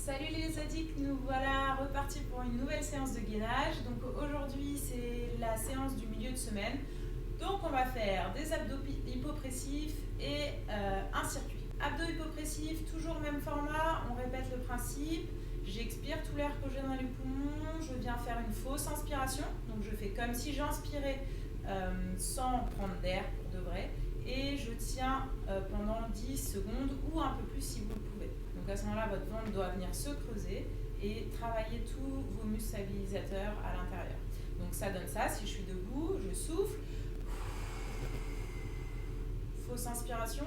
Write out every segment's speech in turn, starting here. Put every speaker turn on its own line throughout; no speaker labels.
Salut les addicts, nous voilà repartis pour une nouvelle séance de gainage. Donc aujourd'hui c'est la séance du milieu de semaine. Donc on va faire des abdos hypopressifs et un circuit. Abdos hypopressifs, toujours même format, on répète le principe. J'expire tout l'air que j'ai dans les poumons, je viens faire une fausse inspiration. Donc je fais comme si j'inspirais sans prendre d'air pour de vrai. Et je tiens pendant 10 secondes ou un peu plus si vous le pouvez. Donc à ce moment-là, votre ventre doit venir se creuser et travailler tous vos muscles stabilisateurs à l'intérieur. Donc ça donne ça, si je suis debout, je souffle. Fausse inspiration.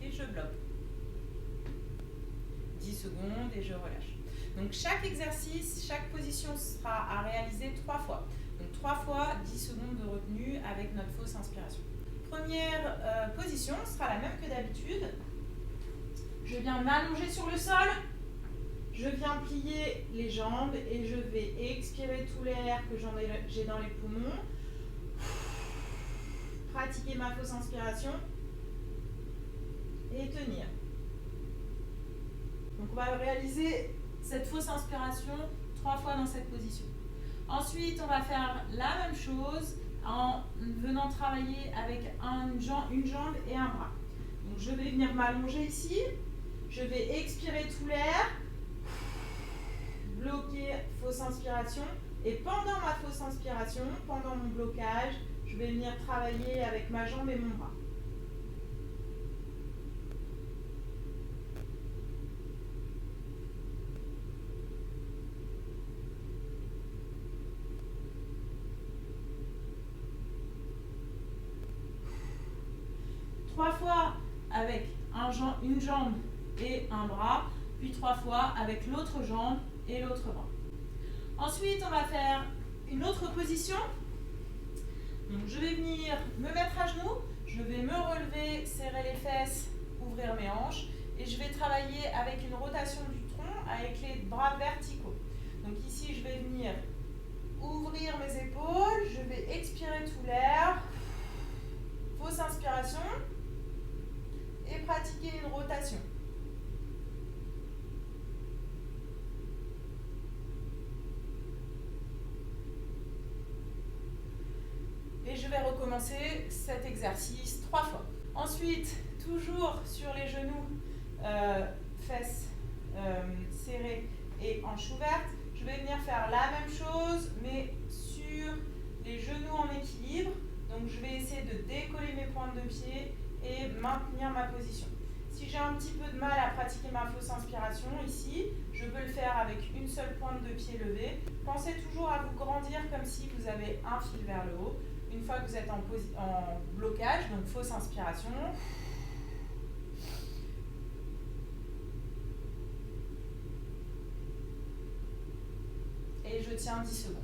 Et je bloque. 10 secondes et je relâche. Donc chaque exercice, chaque position sera à réaliser 3 fois. Donc 3 fois 10 secondes de retenue avec notre fausse inspiration. Première position sera la même que d'habitude. Je viens m'allonger sur le sol. Je viens plier les jambes et je vais expirer tout l'air que j'ai dans les poumons. Pratiquer ma fausse inspiration et tenir. Donc on va réaliser cette fausse inspiration 3 fois dans cette position. Ensuite, on va faire la même chose en venant travailler avec une jambe et un bras. Donc je vais venir m'allonger ici. Je vais expirer tout l'air. Bloquer, fausse inspiration. Et pendant ma fausse inspiration, pendant mon blocage, je vais venir travailler avec ma jambe et mon bras. Trois fois avec une jambe et un bras, puis 3 fois avec l'autre jambe et l'autre bras. Ensuite, on va faire une autre position. Donc, je vais venir me mettre à genoux, je vais me relever, serrer les fesses, ouvrir mes hanches et je vais travailler avec une rotation du tronc avec les bras verticaux. Donc ici, je vais venir ouvrir mes épaules, je vais expirer tout l'air, fausse inspiration. Et pratiquer une rotation. Et je vais recommencer cet exercice 3 fois. Ensuite, toujours sur les genoux, fesses serrées et hanches ouvertes, je vais venir faire la même chose, mais sur les genoux en équilibre. Donc je vais essayer de décoller mes pointes de pied et maintenir ma position. Si j'ai un petit peu de mal à pratiquer ma fausse inspiration ici, je peux le faire avec une seule pointe de pied levée. Pensez toujours à vous grandir comme si vous avez un fil vers le haut. Une fois que vous êtes en blocage, donc fausse inspiration. Et je tiens 10 secondes.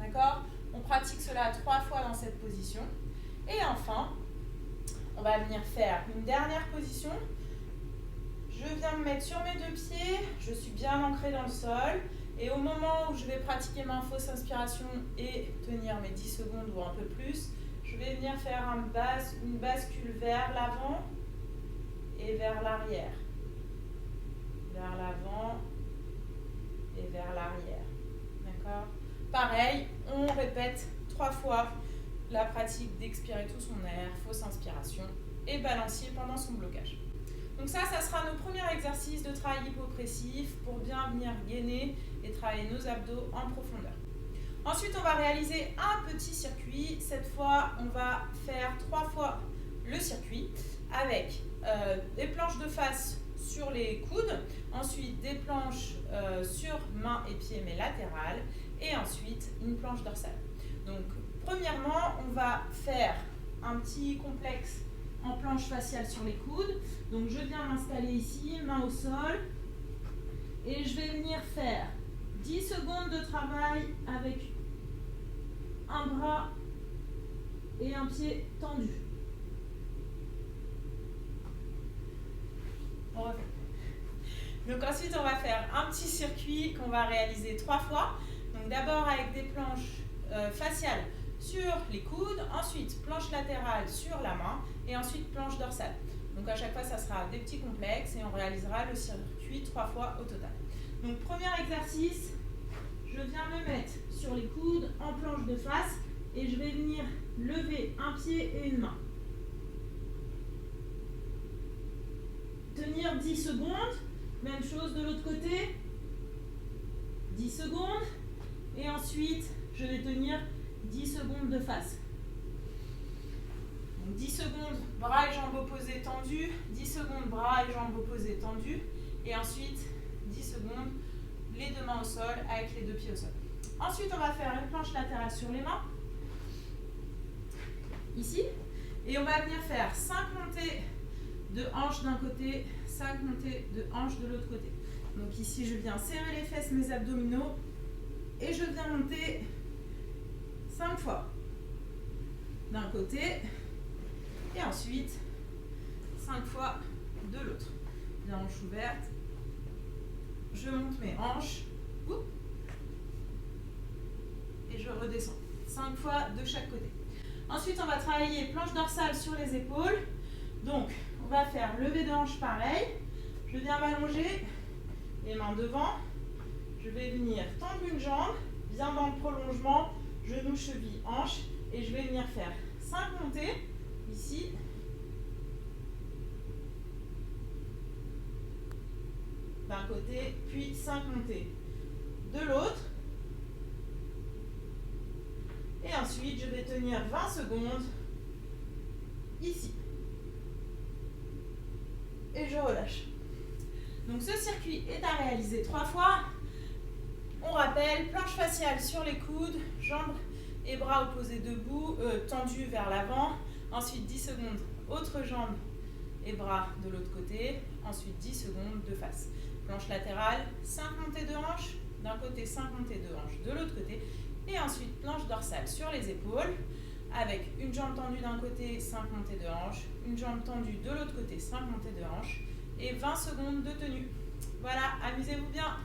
D'accord ? On pratique cela 3 fois dans cette position. Et enfin, on va venir faire une dernière position. Je viens me mettre sur mes 2 pieds, je suis bien ancrée dans le sol. Et au moment où je vais pratiquer ma fausse inspiration et tenir mes 10 secondes ou un peu plus, je vais venir faire une bascule vers l'avant et vers l'arrière. Vers l'avant et vers l'arrière. D'accord ? Pareil, on répète 3 fois la pratique d'expirer tout son air, fausse inspiration et balancier pendant son blocage. Donc ça sera nos premiers exercices de travail hypopressif pour bien venir gainer et travailler nos abdos en profondeur. Ensuite, on va réaliser un petit circuit. Cette fois, on va faire 3 fois le circuit avec des planches de face sur les coudes, ensuite des planches sur mains et pieds mais latérales et ensuite une planche dorsale. Donc, premièrement, on va faire un petit complexe en planche faciale sur les coudes. Donc je viens m'installer ici, main au sol. Et je vais venir faire 10 secondes de travail avec un bras et un pied tendu. On refait. Donc ensuite, on va faire un petit circuit qu'on va réaliser 3 fois. Donc d'abord avec des planches faciales sur les coudes, ensuite planche latérale sur la main et ensuite planche dorsale. Donc à chaque fois, ça sera des petits complexes et on réalisera le circuit 3 fois au total. Donc premier exercice, je viens me mettre sur les coudes en planche de face et je vais venir lever un pied et une main. Tenir 10 secondes, même chose de l'autre côté, 10 secondes, et ensuite je vais tenir 10 secondes de face. Donc 10 secondes, bras et jambes opposées tendus, 10 secondes, bras et jambes opposées tendus, et ensuite 10 secondes, les deux mains au sol avec les deux pieds au sol. Ensuite, on va faire une planche latérale sur les mains, ici, et on va venir faire 5 montées de hanches d'un côté, 5 montées de hanches de l'autre côté. Donc ici, je viens serrer les fesses, mes abdominaux, et je viens monter 5 fois d'un côté, et ensuite 5 fois de l'autre. Bien hanche ouverte, je monte mes hanches, et je redescends. 5 fois de chaque côté. Ensuite, on va travailler planche dorsale sur les épaules. Donc, on va faire lever de hanche pareil. Je viens m'allonger, les mains devant. Je vais venir tendre une jambe, bien dans le prolongement, genou, cheville, hanche. Et je vais venir faire 5 montées, ici. D'un côté, puis 5 montées de l'autre. Et ensuite, je vais tenir 20 secondes ici. Et je relâche. Donc ce circuit est à réaliser 3 fois. On rappelle, planche faciale sur les coudes, jambes et bras opposés debout, tendus vers l'avant. Ensuite 10 secondes, autre jambe et bras de l'autre côté. Ensuite 10 secondes de face. Planche latérale, 5 montées de hanches, d'un côté 5 montées de hanches de l'autre côté. Et ensuite planche dorsale sur les épaules, avec une jambe tendue d'un côté, 5 montées de hanches, une jambe tendue de l'autre côté, 5 montées de hanches, et 20 secondes de tenue. Voilà, amusez-vous bien.